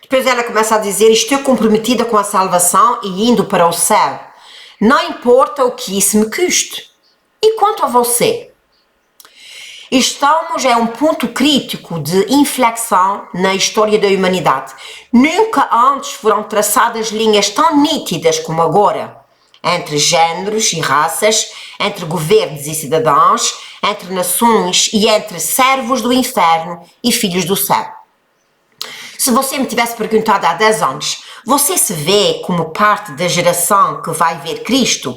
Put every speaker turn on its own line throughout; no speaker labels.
Depois ela começa a dizer: estou comprometida com a salvação e indo para o céu. Não importa o que isso me custe. E quanto a você? Estamos a um ponto crítico de inflexão na história da humanidade. Nunca antes foram traçadas linhas tão nítidas como agora, entre géneros e raças, entre governos e cidadãos, entre nações e entre servos do inferno e filhos do céu. Se você me tivesse perguntado há 10 anos, você se vê como parte da geração que vai ver Cristo?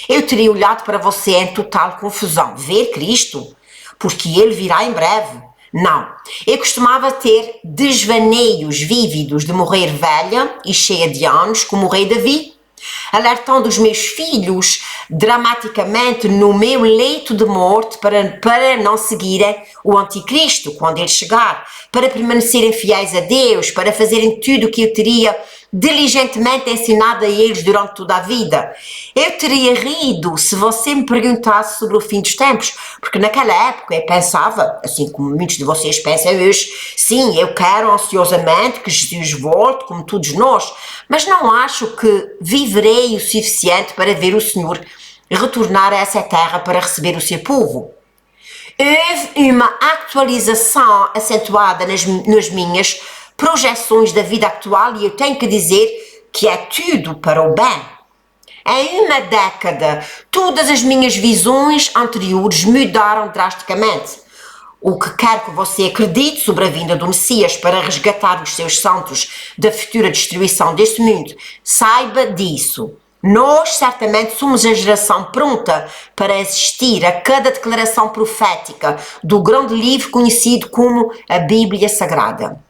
Eu teria olhado para você em total confusão. Ver Cristo? Porque ele virá em breve. Não. Eu costumava ter desvaneios vívidos de morrer velha e cheia de anos, como o rei Davi, alertando os meus filhos dramaticamente no meu leito de morte para não seguirem o anticristo quando ele chegar, para permanecerem fiéis a Deus, para fazerem tudo o que eu teria diligentemente ensinado a eles durante toda a vida. Eu teria rido se você me perguntasse sobre o fim dos tempos, porque naquela época eu pensava, assim como muitos de vocês pensam hoje, sim, eu quero ansiosamente que Jesus volte, como todos nós, mas não acho que viverei o suficiente para ver o Senhor retornar a essa terra para receber o seu povo. Houve uma atualização acentuada nas minhas projeções da vida atual e eu tenho que dizer que é tudo para o bem. Em uma década, todas as minhas visões anteriores mudaram drasticamente. O que quer que você acredite sobre a vinda do Messias para resgatar os seus santos da futura destruição deste mundo, saiba disso. Nós certamente somos a geração pronta para assistir a cada declaração profética do grande livro conhecido como a Bíblia Sagrada.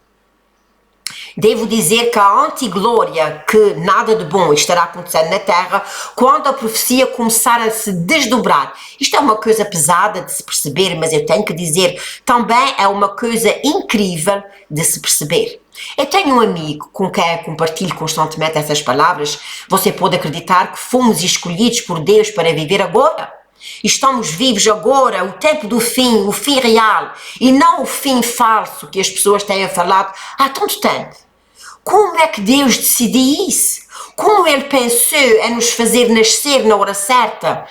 Devo dizer que a antiglória, que nada de bom estará acontecendo na Terra, quando a profecia começar a se desdobrar. Isto é uma coisa pesada de se perceber, mas eu tenho que dizer, também é uma coisa incrível de se perceber. Eu tenho um amigo com quem eu compartilho constantemente essas palavras. Você pode acreditar que fomos escolhidos por Deus para viver agora? Estamos vivos agora, o tempo do fim, o fim real, e não o fim falso que as pessoas têm falado há tanto tempo. Como é que Deus decidiu isso? Como Ele pensou em nos fazer nascer na hora certa?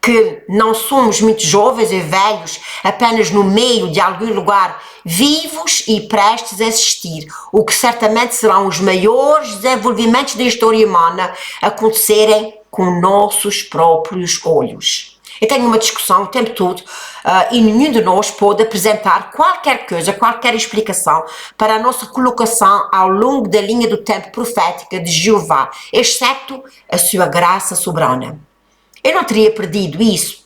Que não somos muito jovens e velhos, apenas no meio de algum lugar, vivos e prestes a existir, o que certamente serão os maiores desenvolvimentos da história humana acontecerem com nossos próprios olhos. Eu tenho uma discussão o tempo todo e nenhum de nós pode apresentar qualquer coisa, qualquer explicação para a nossa colocação ao longo da linha do tempo profética de Jeová, exceto a sua graça soberana. Eu não teria perdido isso.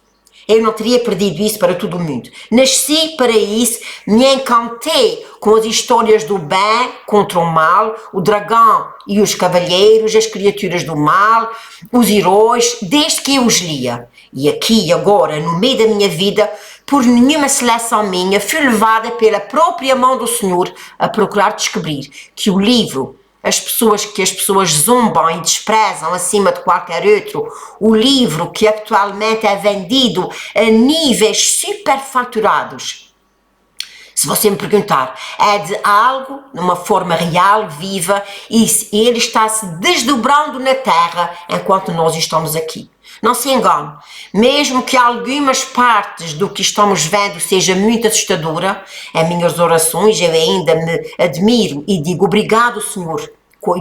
Eu não teria perdido isso para todo o mundo. Nasci para isso, me encantei com as histórias do bem contra o mal, o dragão e os cavalheiros, as criaturas do mal, os heróis, desde que eu os lia. E aqui, agora, no meio da minha vida, por nenhuma seleção minha, fui levada pela própria mão do Senhor a procurar descobrir que o livro, que as pessoas zombam e desprezam acima de qualquer outro, o livro que atualmente é vendido a níveis superfaturados. Se você me perguntar, é de algo, numa forma real, viva, e ele está se desdobrando na terra enquanto nós estamos aqui. Não se engane, mesmo que algumas partes do que estamos vendo seja muito assustadora, em minhas orações eu ainda me admiro e digo obrigado, Senhor,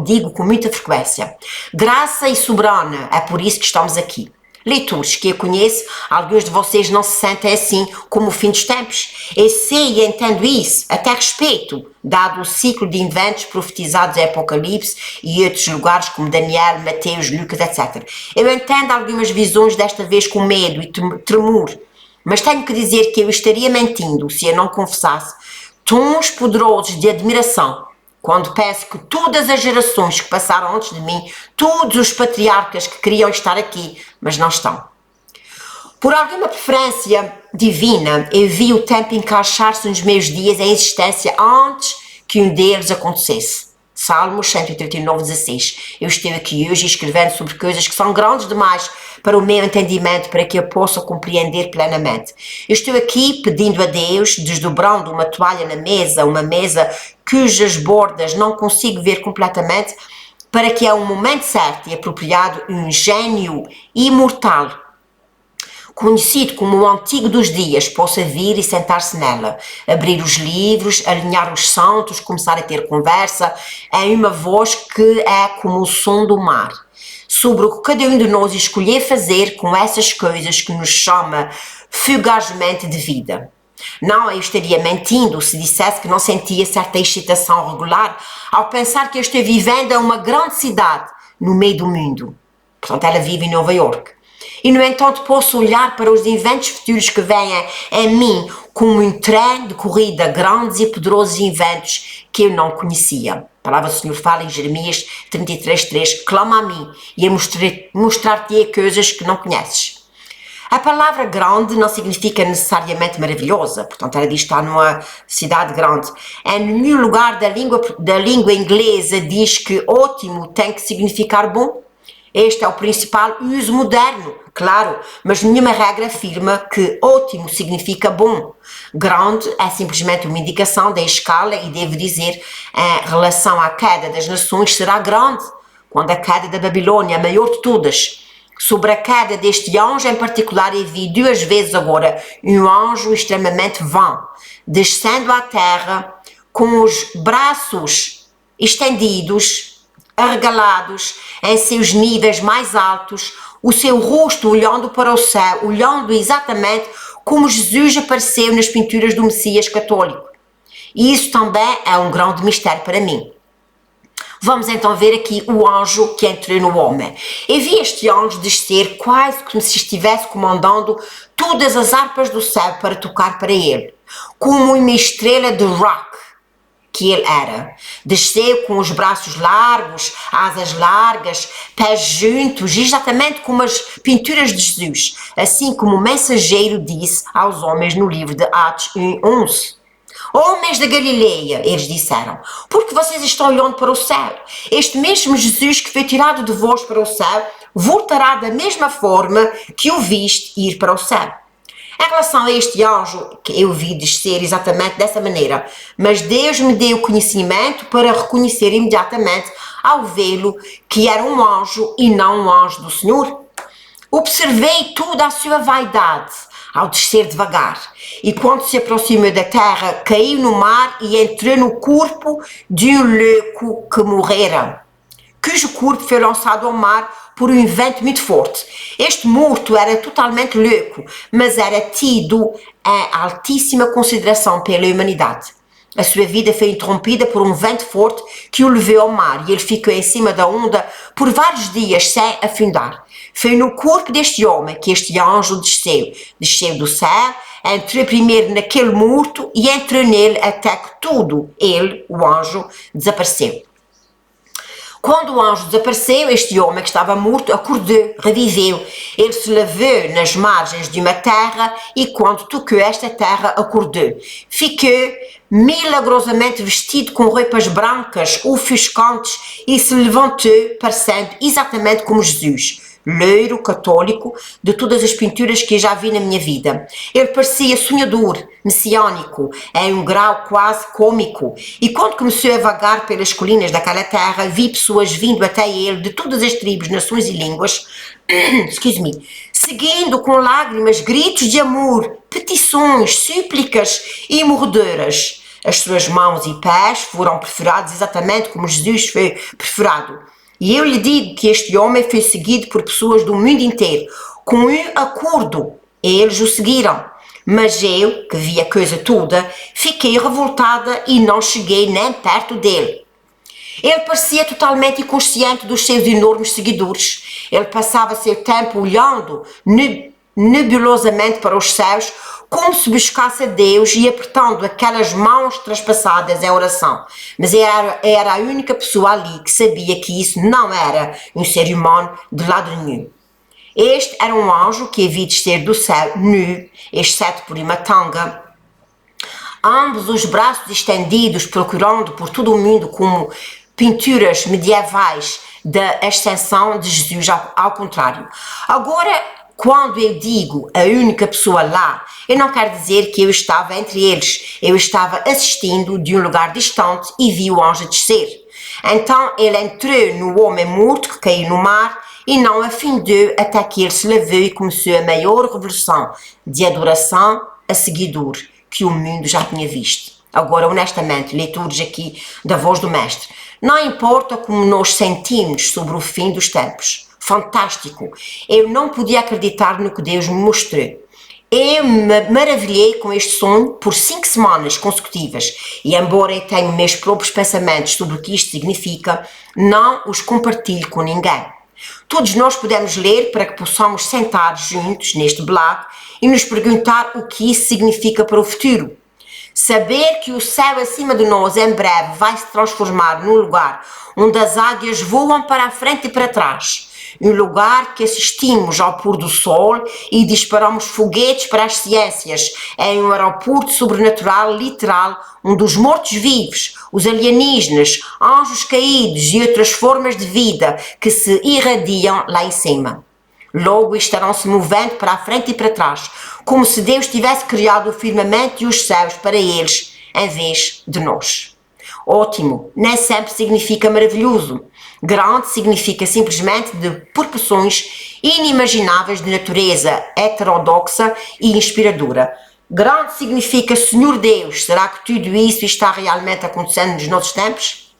digo com muita frequência. Graça e soberana, é por isso que estamos aqui. Leitores que eu conheço, alguns de vocês não se sentem assim como o fim dos tempos. Eu sei e entendo isso, até respeito, dado o ciclo de eventos profetizados em Apocalipse e outros lugares como Daniel, Mateus, Lucas, etc. Eu entendo algumas visões desta vez com medo e tremor, mas tenho que dizer que eu estaria mentindo se eu não confessasse tons poderosos de admiração quando penso que todas as gerações que passaram antes de mim, todos os patriarcas que queriam estar aqui, mas não estão. Por alguma preferência divina, eu vi o tempo encaixar-se nos meus dias em existência antes que um deles acontecesse. Salmos 139:16. Eu estou aqui hoje escrevendo sobre coisas que são grandes demais para o meu entendimento, para que eu possa compreender plenamente. Eu estou aqui pedindo a Deus, desdobrando uma toalha na mesa, uma mesa cujas bordas não consigo ver completamente, para que a um momento certo e apropriado um gênio imortal, conhecido como o Antigo dos Dias, possa vir e sentar-se nela, abrir os livros, alinhar os santos, começar a ter conversa em uma voz que é como o som do mar, sobre o que cada um de nós escolher fazer com essas coisas que nos chama fugazmente de vida. Não, eu estaria mentindo se dissesse que não sentia certa excitação regular ao pensar que eu estou vivendo em uma grande cidade no meio do mundo. Portanto, ela vive em Nova York. E, no entanto, posso olhar para os eventos futuros que vêm em mim como um trem de corrida, grandes e poderosos eventos que eu não conhecia. A palavra do Senhor fala em Jeremias 33:3, clama a mim e eu mostrar-te coisas que não conheces. A palavra grande não significa necessariamente maravilhosa, portanto ela diz que está numa cidade grande. Em nenhum lugar da língua inglesa diz que ótimo tem que significar bom. Este é o principal uso moderno, claro, mas nenhuma regra afirma que ótimo significa bom. Grande é simplesmente uma indicação da escala e devo dizer, em relação à queda das nações, será grande, quando a queda da Babilônia, a maior de todas. Sobre a queda deste anjo em particular, eu vi 2 vezes agora um anjo extremamente vão, descendo à terra com os braços estendidos, arregalados em seus níveis mais altos, o seu rosto olhando para o céu, olhando exatamente como Jesus apareceu nas pinturas do Messias católico. E isso também é um grande mistério para mim. Vamos então ver aqui o anjo que entrou no homem. Eu vi este anjo descer quase como se estivesse comandando todas as harpas do céu para tocar para ele, como uma estrela de rock que ele era. Desceu com os braços largos, asas largas, pés juntos, exatamente como as pinturas de Jesus, assim como o mensageiro disse aos homens no livro de Atos 1:11. Homens da Galileia, eles disseram, porque vocês estão olhando para o céu? Este mesmo Jesus que foi tirado de vós para o céu, voltará da mesma forma que o viste ir para o céu. Em relação a este anjo, que eu vi descer exatamente dessa maneira, mas Deus me deu conhecimento para reconhecer imediatamente ao vê-lo que era um anjo e não um anjo do Senhor. Observei toda a sua vaidade ao descer devagar, e quando se aproximou da terra, caiu no mar e entrou no corpo de um louco que morrera, cujo corpo foi lançado ao mar por um vento muito forte. Este morto era totalmente louco, mas era tido em altíssima consideração pela humanidade. A sua vida foi interrompida por um vento forte que o levou ao mar e ele ficou em cima da onda por vários dias sem afundar. Foi no corpo deste homem que este anjo desceu. Desceu do céu, entrou primeiro naquele morto e entrou nele até que tudo, ele, o anjo, desapareceu. Quando o anjo desapareceu, este homem que estava morto acordou, reviveu. Ele se levou nas margens de uma terra e quando tocou esta terra acordou. Ficou milagrosamente vestido com roupas brancas, ofuscantes e se levantou parecendo exatamente como Jesus. Loiro, católico, de todas as pinturas que eu já vi na minha vida. Ele parecia sonhador, messiânico, em um grau quase cômico. E quando começou a vagar pelas colinas daquela terra, vi pessoas vindo até ele de todas as tribos, nações e línguas, seguindo com lágrimas, gritos de amor, petições, súplicas e mordedoras. As suas mãos e pés foram perfurados exatamente como Jesus foi perfurado. E eu lhe digo que este homem foi seguido por pessoas do mundo inteiro, com um acordo. Eles o seguiram. Mas eu, que vi a coisa toda, fiquei revoltada e não cheguei nem perto dele. Ele parecia totalmente inconsciente dos seus enormes seguidores. Ele passava seu tempo olhando nebulosamente para os céus, como se buscasse a Deus e apertando aquelas mãos traspassadas em oração. Mas era a única pessoa ali que sabia que isso não era um ser humano de lado nenhum. Este era um anjo que havia descer do céu nu, exceto por uma tanga, ambos os braços estendidos, procurando por todo o mundo como pinturas medievais da ascensão de Jesus, ao contrário. Agora, quando eu digo a única pessoa lá, eu não quero dizer que eu estava entre eles. Eu estava assistindo de um lugar distante e vi o anjo descer. Então ele entrou no homem morto que caiu no mar e não afindou até que ele se levou e começou a maior revolução de adoração a seguidor que o mundo já tinha visto. Agora, honestamente, leituras aqui da voz do mestre. Não importa como nós sentimos sobre o fim dos tempos. Fantástico. Eu não podia acreditar no que Deus me mostrou. Eu me maravilhei com este sonho por 5 semanas consecutivas e, embora eu tenha meus próprios pensamentos sobre o que isto significa, não os compartilho com ninguém. Todos nós podemos ler para que possamos sentar juntos neste blog e nos perguntar o que isso significa para o futuro. Saber que o céu acima de nós em breve vai se transformar num lugar onde as águias voam para a frente e para trás. Um lugar que assistimos ao pôr do sol e disparamos foguetes para as ciências, em um aeroporto sobrenatural literal, onde os mortos-vivos, os alienígenas, anjos caídos e outras formas de vida que se irradiam lá em cima. Logo estarão se movendo para a frente e para trás, como se Deus tivesse criado o firmamento e os céus para eles, em vez de nós. Ótimo, nem sempre significa maravilhoso. Grande significa simplesmente de proporções inimagináveis de natureza heterodoxa e inspiradora. Grande significa Senhor Deus. Será que tudo isso está realmente acontecendo nos nossos tempos?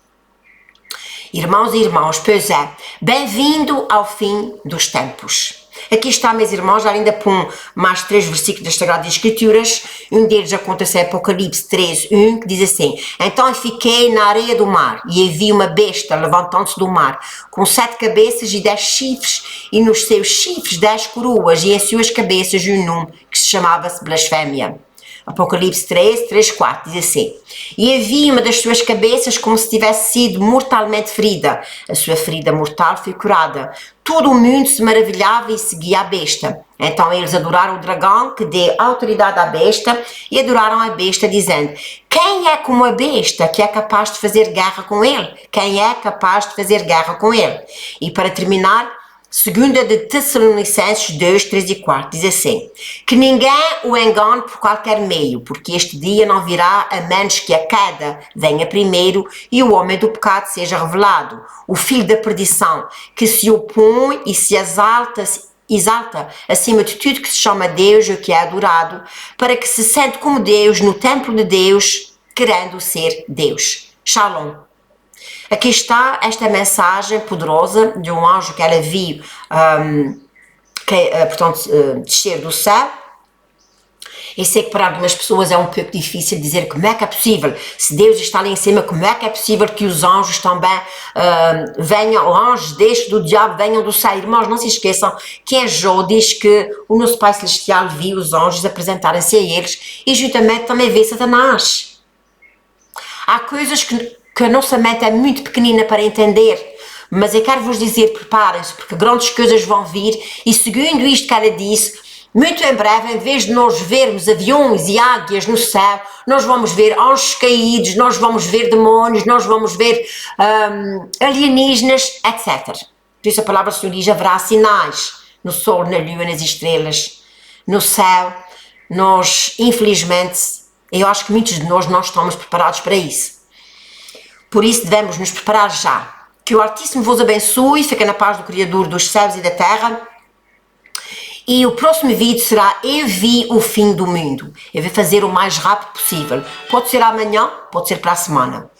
Irmãos e irmãs, pois é, bem-vindo ao fim dos tempos. Aqui está, meus irmãos, ainda põe mais 3 versículos das Sagradas Escrituras. Um deles acontece em Apocalipse 13:1, que diz assim: Então eu fiquei na areia do mar, e vi uma besta levantando-se do mar, com 7 cabeças e 10 chifres, e nos seus chifres 10 coroas, e em suas cabeças um nome que se chamava-se Blasfémia. Apocalipse 13:3-4 diz assim: E havia uma das suas cabeças como se tivesse sido mortalmente ferida. A sua ferida mortal foi curada. Todo o mundo se maravilhava e seguia a besta. Então eles adoraram o dragão, que deu autoridade à besta, e adoraram a besta, dizendo: Quem é como a besta que é capaz de fazer guerra com ele? Quem é capaz de fazer guerra com ele? E para terminar, 2 de Tessalonicenses 2:3-4 diz assim: Que ninguém o engane por qualquer meio, porque este dia não virá a menos que a queda venha primeiro e o homem do pecado seja revelado, o filho da perdição, que se opõe e se exalta acima de tudo que se chama Deus ou que é adorado, para que se sente como Deus no templo de Deus, querendo ser Deus. Shalom. Aqui está esta mensagem poderosa de um anjo que ela viu descer do céu. Eu sei que para algumas pessoas é um pouco difícil dizer como é que é possível, se Deus está lá em cima, como é que é possível que os anjos também venham, anjos destes do diabo venham do céu. Irmãos, não se esqueçam que em Jó diz que o nosso Pai Celestial viu os anjos apresentarem-se a eles e juntamente também vê Satanás. Há coisas que a nossa mente é muito pequenina para entender, mas eu quero vos dizer, preparem-se, porque grandes coisas vão vir, e segundo isto que ela disse, muito em breve, em vez de nós vermos aviões e águias no céu, nós vamos ver anjos caídos, nós vamos ver demónios, nós vamos ver alienígenas, etc. Por isso a palavra do Senhor diz: haverá sinais no sol, na lua, nas estrelas, no céu. Nós, infelizmente, eu acho que muitos de nós não estamos preparados para isso. Por isso devemos nos preparar já. Que o Altíssimo vos abençoe, fiquem na paz do Criador dos céus e da terra. E o próximo vídeo será: Eu vi o fim do mundo. Eu vou fazer o mais rápido possível. Pode ser amanhã, pode ser para a semana.